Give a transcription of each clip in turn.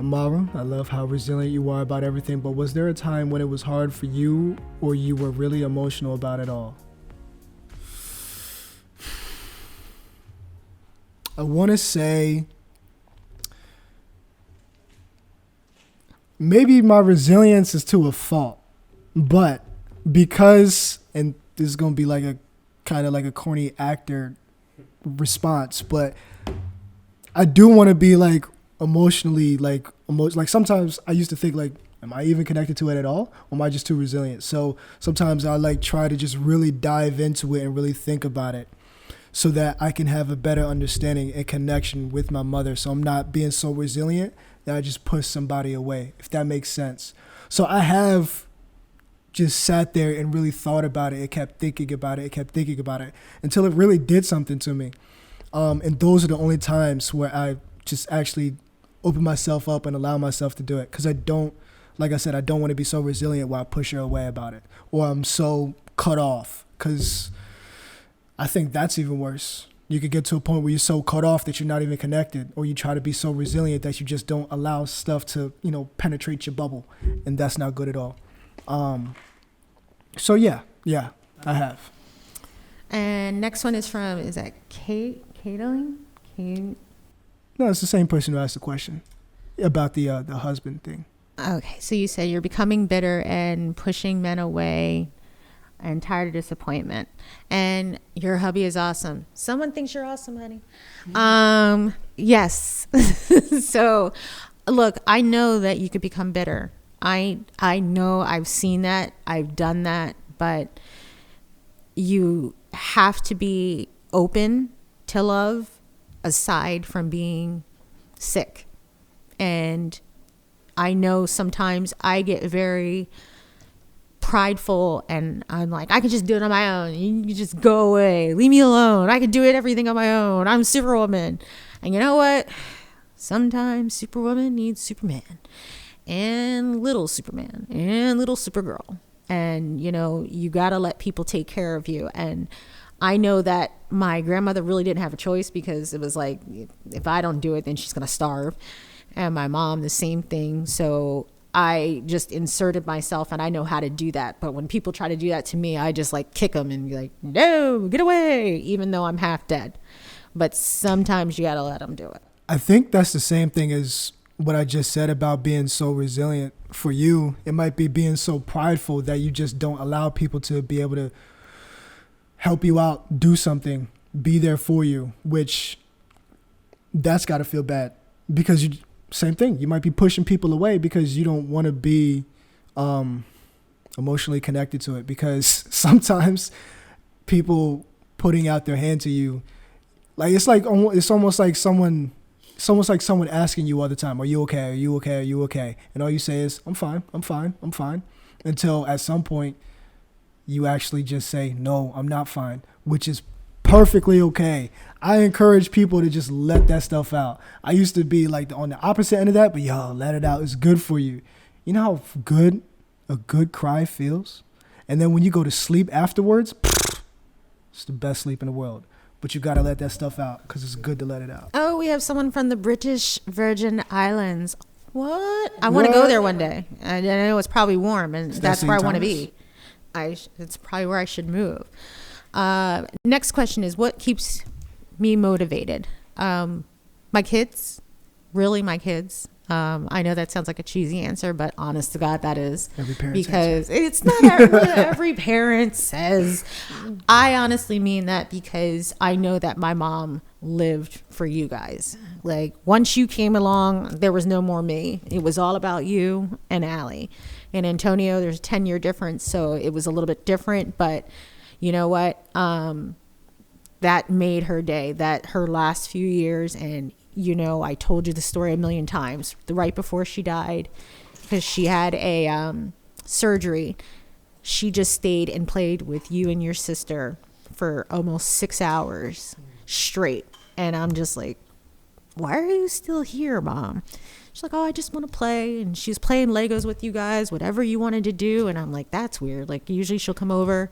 Amara, I love how resilient you are about everything, but was there a time when it was hard for you or you were really emotional about it all? I want to say maybe my resilience is to a fault, but because, and this is going to be like a kind of like a corny actor response, but I do want to be like emotionally, like sometimes I used to think like, am I even connected to it at all? Or am I just too resilient? So sometimes I like try to just really dive into it and really think about it so that I can have a better understanding and connection with my mother. So I'm not being so resilient that I just push somebody away, if that makes sense. So I have just sat there and really thought about it and kept thinking about it until it really did something to me. And those are the only times where I just actually open myself up and allow myself to do it. Because I don't, like I said, I don't want to be so resilient while I push her away about it. Or I'm so cut off. Because I think that's even worse. You could get to a point where you're so cut off that you're not even connected. Or you try to be so resilient that you just don't allow stuff to, penetrate your bubble. And that's not good at all. So yeah, I have. And next one is from, is that Caitlin? No, it's the same person who asked the question about the husband thing. Okay, so you said you're becoming bitter and pushing men away and tired of disappointment. And your hubby is awesome. Someone thinks you're awesome, honey. Yes. So, look, I know that you could become bitter. I know I've seen that. I've done that. But you have to be open to love aside from being sick. And I know sometimes I get very prideful and I'm like, I can just do it on my own. You just go away. Leave me alone. I can do everything on my own. I'm Superwoman. And you know what? Sometimes Superwoman needs Superman and little Superman and little Supergirl. And, you got to let people take care of you. And I know that my grandmother really didn't have a choice because it was like, if I don't do it, then she's going to starve. And my mom, the same thing. So I just inserted myself and I know how to do that. But when people try to do that to me, I just like kick them and be like, no, get away, even though I'm half dead. But sometimes you got to let them do it. I think that's the same thing as what I just said about being so resilient. For you, it might be being so prideful that you just don't allow people to be able to help you out, do something, be there for you, which that's got to feel bad because same thing. You might be pushing people away because you don't want to be emotionally connected to it, because sometimes people putting out their hand to you, it's almost like someone asking you all the time, are you okay? Are you okay? Are you okay? And all you say is, I'm fine. Until at some point you actually just say, no, I'm not fine, which is perfectly okay. I encourage people to just let that stuff out. I used to be like on the opposite end of that, but let it out. It's good for you. You know how good a good cry feels? And then when you go to sleep afterwards, it's the best sleep in the world. But you got to let that stuff out because it's good to let it out. Oh, we have someone from the British Virgin Islands. What? I want to go there one day. I know it's probably warm, and that's where I want to be. It's probably where I should move. Next question is, what keeps me motivated? My kids. Really, my kids. I know that sounds like a cheesy answer, but honest to God, that is. Every parent because it's not every parent says. I honestly mean that because I know that my mom lived for you guys. Like, once you came along, there was no more me. It was all about you and Allie. And Antonio, there's a 10-year difference, so it was a little bit different. But you know what? That made her day, that her last few years. And I told you the story a million times. Right before she died, because she had a surgery, she just stayed and played with you and your sister for almost 6 hours straight. And I'm just like, why are you still here, Mom? She's like, oh, I just want to play. And she was playing Legos with you guys, whatever you wanted to do. And I'm like, that's weird. Like, usually she'll come over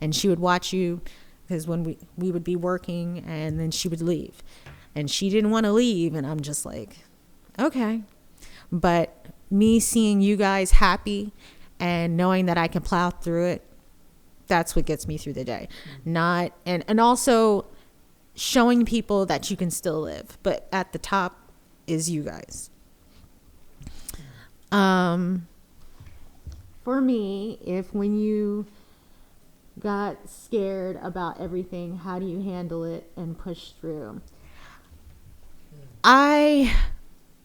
and she would watch you, because when we would be working, and then she would leave. And she didn't want to leave. And I'm just like, okay. But me seeing you guys happy and knowing that I can plow through it, that's what gets me through the day. Not and also showing people that you can still live, but at the top is you guys. For me, if when you got scared about everything, how do you handle it and push through?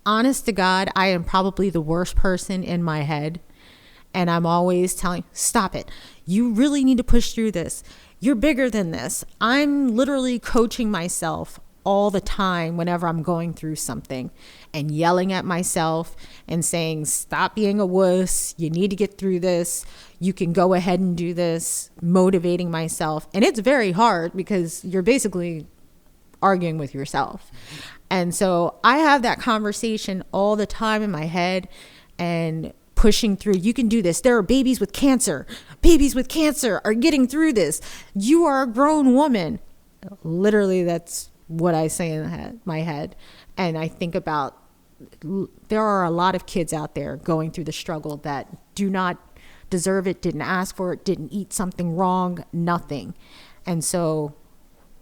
Honest to God, I am probably the worst person in my head. And I'm always telling, stop it. You really need to push through this. You're bigger than this. I'm literally coaching myself all the time whenever I'm going through something and yelling at myself and saying, stop being a wuss. You need to get through this. You can go ahead and do this, motivating myself. And it's very hard because you're basically arguing with yourself. And so I have that conversation all the time in my head and pushing through. You can do this. There are babies with cancer. Babies with cancer are getting through this. You are a grown woman. Literally, that's what I say in my head. And I think about, there are a lot of kids out there going through the struggle that do not deserve it, didn't ask for it, didn't eat something wrong, nothing. And so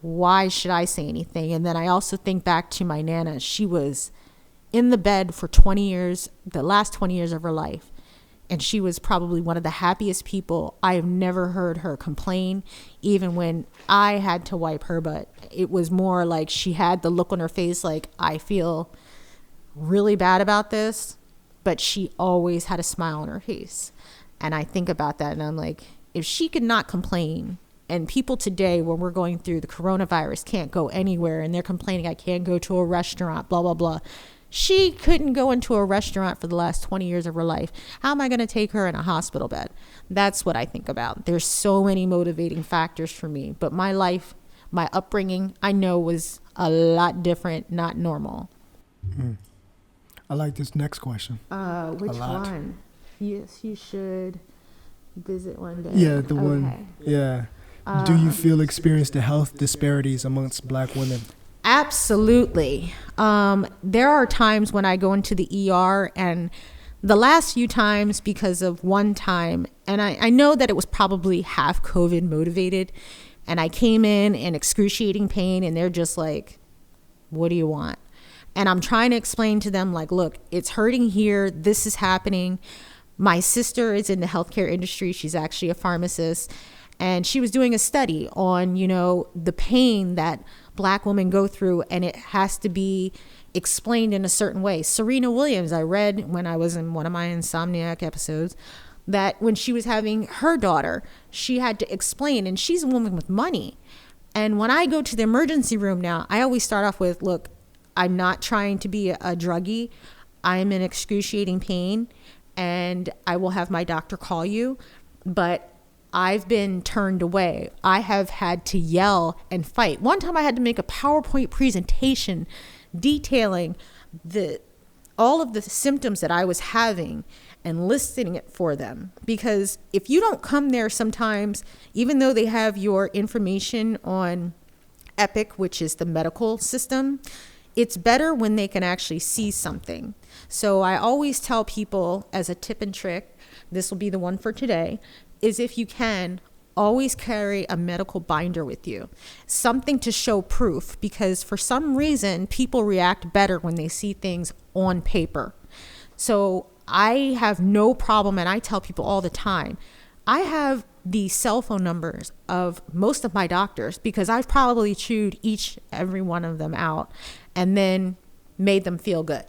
why should I say anything? And then I also think back to my Nana. She was in the bed for 20 years, the last 20 years of her life. And she was probably one of the happiest people. I have never heard her complain, even when I had to wipe her butt. It was more like she had the look on her face like, I feel really bad about this, but she always had a smile on her face. And I think about that and I'm like, if she could not complain, and people today, when we're going through the coronavirus, can't go anywhere and they're complaining, I can't go to a restaurant, blah, blah, blah. She couldn't go into a restaurant for the last 20 years of her life. How am I going to take her in a hospital bed? That's what I think about. There's so many motivating factors for me, but my life, my upbringing, I know was a lot different, not normal. I like this next question. Which one? Yes, you should visit one day. Yeah, the one. Yeah. Do you experience the health disparities amongst Black women? Absolutely. There are times when I go into the ER, and the last few times, because of one time, and I know that it was probably half COVID motivated, and I came in excruciating pain, and they're just like, what do you want? And I'm trying to explain to them, like, look, it's hurting here. This is happening. My sister is in the healthcare industry. She's actually a pharmacist. And she was doing a study on, the pain that Black women go through, and it has to be explained in a certain way. Serena Williams, I read when I was in one of my Insomniac episodes, that when she was having her daughter, she had to explain, and she's a woman with money. And when I go to the emergency room now, I always start off with, look, I'm not trying to be a druggie. I'm in excruciating pain, and I will have my doctor call you. But I've been turned away. I have had to yell and fight. One time I had to make a PowerPoint presentation detailing all of the symptoms that I was having and listing it for them. Because if you don't come there sometimes, even though they have your information on Epic, which is the medical system, it's better when they can actually see something. So I always tell people, as a tip and trick, this will be the one for today, is if you can, always carry a medical binder with you, something to show proof, because for some reason, people react better when they see things on paper. So I have no problem, and I tell people all the time, I have the cell phone numbers of most of my doctors because I've probably chewed every one of them out and then made them feel good.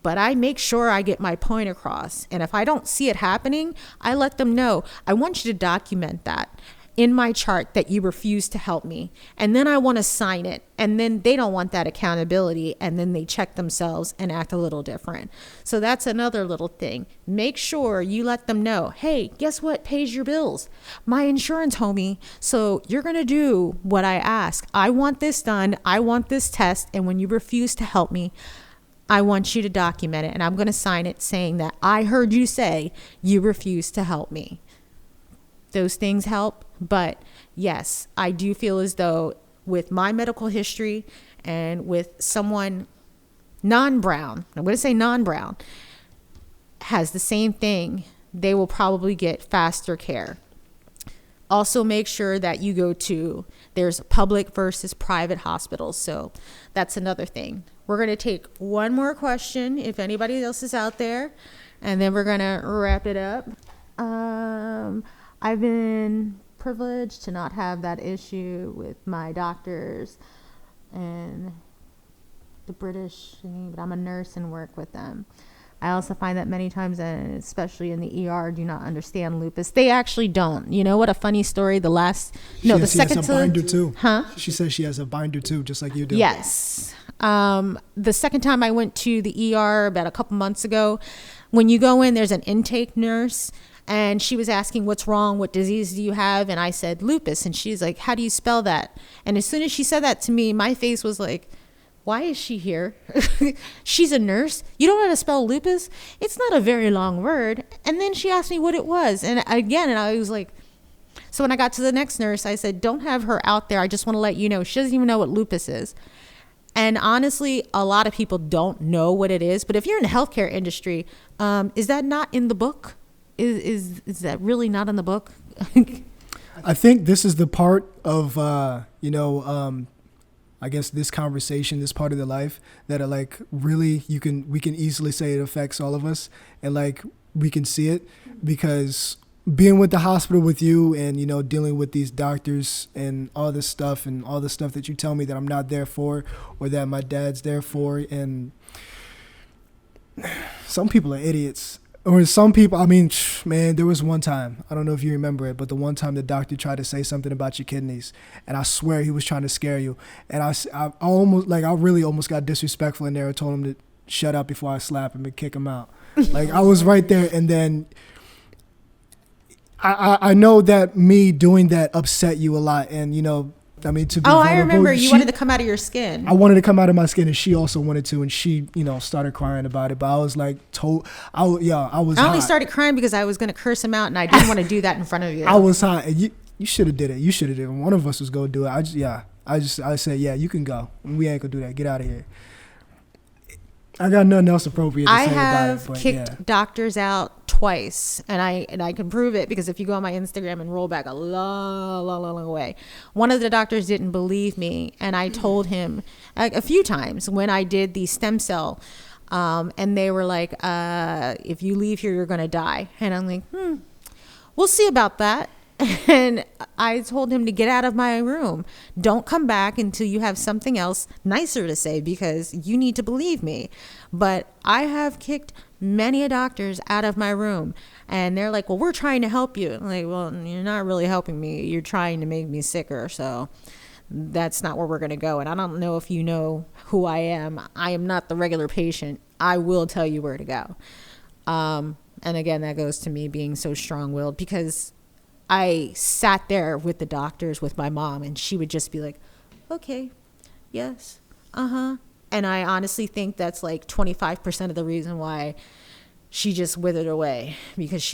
But I make sure I get my point across. And if I don't see it happening, I let them know. I want you to document that in my chart that you refuse to help me. And then I want to sign it. And then they don't want that accountability. And then they check themselves and act a little different. So that's another little thing. Make sure you let them know, hey, guess what pays your bills? My insurance, homie. So you're going to do what I ask. I want this done. I want this test. And when you refuse to help me, I want you to document it, and I'm going to sign it saying that I heard you say you refuse to help me. Those things help, but yes, I do feel as though with my medical history and with someone non-brown, I'm going to say non-brown, has the same thing, they will probably get faster care. Also make sure that you go to, there's public versus private hospitals. So that's another thing. We're going to take one more question if anybody else is out there, and then we're going to wrap it up. I've been privileged to not have that issue with my doctors and the British thing, but I'm a nurse and work with them. I also find that many times, and especially in the ER, do not understand lupus. They actually don't. You know what? A funny story. The second has a binder too. Huh? She says she has a binder too, just like you do. Yes. The second time I went to the ER about a couple months ago, when you go in, there's an intake nurse, and she was asking, what's wrong? What disease do you have? And I said, lupus. And she's like, how do you spell that? And as soon as she said that to me, my face was like, why is she here? She's a nurse. You don't know how to spell lupus? It's not a very long word. And then she asked me what it was. And I was like, so when I got to the next nurse, I said, don't have her out there. I just want to let you know. She doesn't even know what lupus is. And honestly, a lot of people don't know what it is. But if you're in the healthcare industry, is that not in the book? Is that really not in the book? I think this is the part of, I guess this conversation, this part of their life that are like really we can easily say it affects all of us, and like we can see it because being with the hospital with you and, dealing with these doctors and all this stuff and all the stuff that you tell me that I'm not there for or that my dad's there for. And some people are idiots. Or some people, man, there was one time, I don't know if you remember it, but the one time the doctor tried to say something about your kidneys, and I swear he was trying to scare you. And I really almost got disrespectful in there and told him to shut up before I slap him and kick him out. Like, I was right there, and then I know that me doing that upset you a lot, and, to be vulnerable. I remember you wanted to come out of your skin. I wanted to come out of my skin, and she also wanted to, and she, started crying about it. But I was like, I only started crying because I was going to curse him out, and I didn't want to do that in front of you. I was hot. And you should have did it. You should have did it. One of us was going to do it. I said, yeah, you can go. We ain't going to do that. Get out of here. I got nothing else appropriate to say about it. I have kicked doctors out twice, and I can prove it because if you go on my Instagram and roll back a long way, one of the doctors didn't believe me, and I told him a few times when I did the stem cell, and they were like, if you leave here, you're going to die. And I'm like, we'll see about that. And I told him to get out of my room. Don't come back until you have something else nicer to say, because you need to believe me. But I have kicked many doctors out of my room, and they're like, well, we're trying to help you. I'm like, well, you're not really helping me. You're trying to make me sicker. So that's not where we're going to go. And I don't know if you know who I am. I am not the regular patient. I will tell you where to go. And again, that goes to me being so strong-willed, because I sat there with the doctors with my mom, and she would just be like, okay, yes, uh-huh. And I honestly think that's like 25% of the reason why she just withered away, because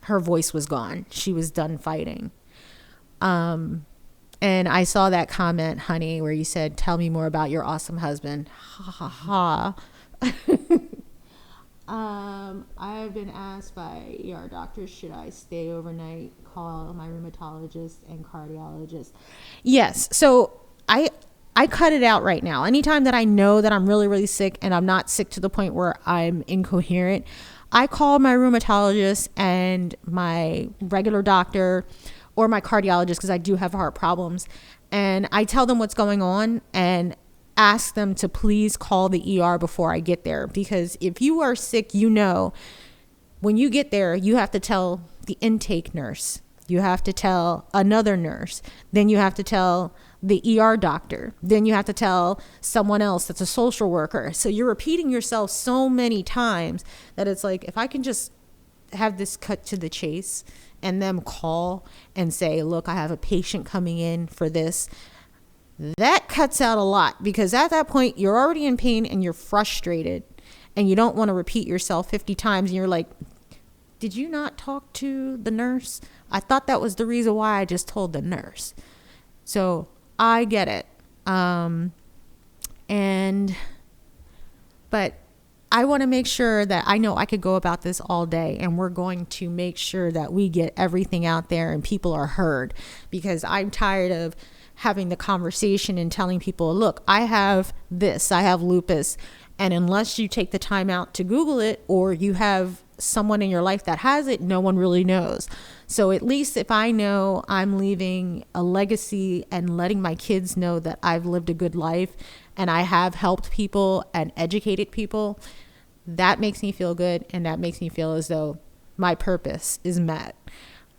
her voice was gone. She was done fighting. And I saw that comment, honey, where you said, tell me more about your awesome husband. Ha ha ha. I've been asked by ER doctors, should I stay overnight, call my rheumatologist and cardiologist? Yes. So I cut it out right now. Anytime that I know that I'm really, really sick and I'm not sick to the point where I'm incoherent, I call my rheumatologist and my regular doctor or my cardiologist, because I do have heart problems, and I tell them what's going on and ask them to please call the ER before I get there. Because if you are sick, when you get there, you have to tell the intake nurse, you have to tell another nurse, then you have to tell the ER doctor, then you have to tell someone else that's a social worker. So you're repeating yourself so many times that it's like, if I can just have this cut to the chase and them call and say, look, I have a patient coming in for this, that cuts out a lot, because at that point you're already in pain and you're frustrated and you don't want to repeat yourself 50 times. And you're like, did you not talk to the nurse? I thought that was the reason why I just told the nurse. So I get it. And but I want to make sure that I know I could go about this all day, and we're going to make sure that we get everything out there and people are heard, because I'm tired of having the conversation and telling people, look, I have this, I have lupus. And unless you take the time out to Google it, or you have someone in your life that has it, no one really knows. So at least if I know I'm leaving a legacy and letting my kids know that I've lived a good life and I have helped people and educated people, that makes me feel good, and that makes me feel as though my purpose is met.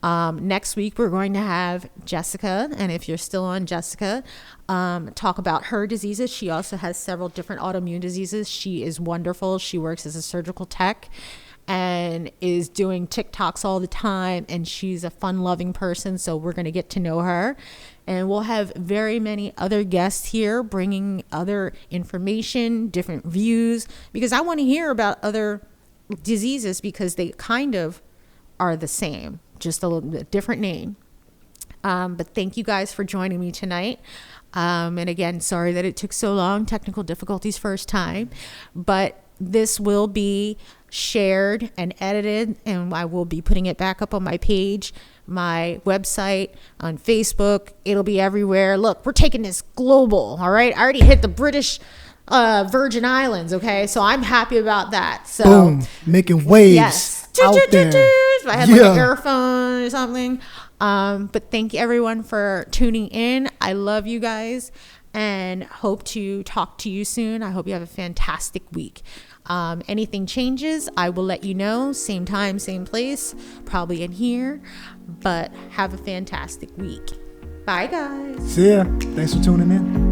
Next week, we're going to have Jessica, and if you're still on Jessica, talk about her diseases. She also has several different autoimmune diseases. She is wonderful. She works as a surgical tech and is doing TikToks all the time, and she's a fun-loving person, so we're going to get to know her. And we'll have very many other guests here bringing other information, different views, because I want to hear about other diseases, because they kind of are the same, just a little bit different name. But thank you guys for joining me tonight. And again, sorry that it took so long, technical difficulties first time, but this will be shared and edited, and I will be putting it back up on my page, my website, on Facebook. It'll be everywhere. Look, we're taking this global, all right? I already hit the British Virgin Islands, okay? So I'm happy about that. So boom, making waves. Yes. Out there. If I had like an earphone or something. But thank you everyone for tuning in. I love you guys and hope to talk to you soon. I hope you have a fantastic week. Anything changes, I will let you know. Same time, same place, probably in here. But have a fantastic week. Bye, guys. See ya. Thanks for tuning in.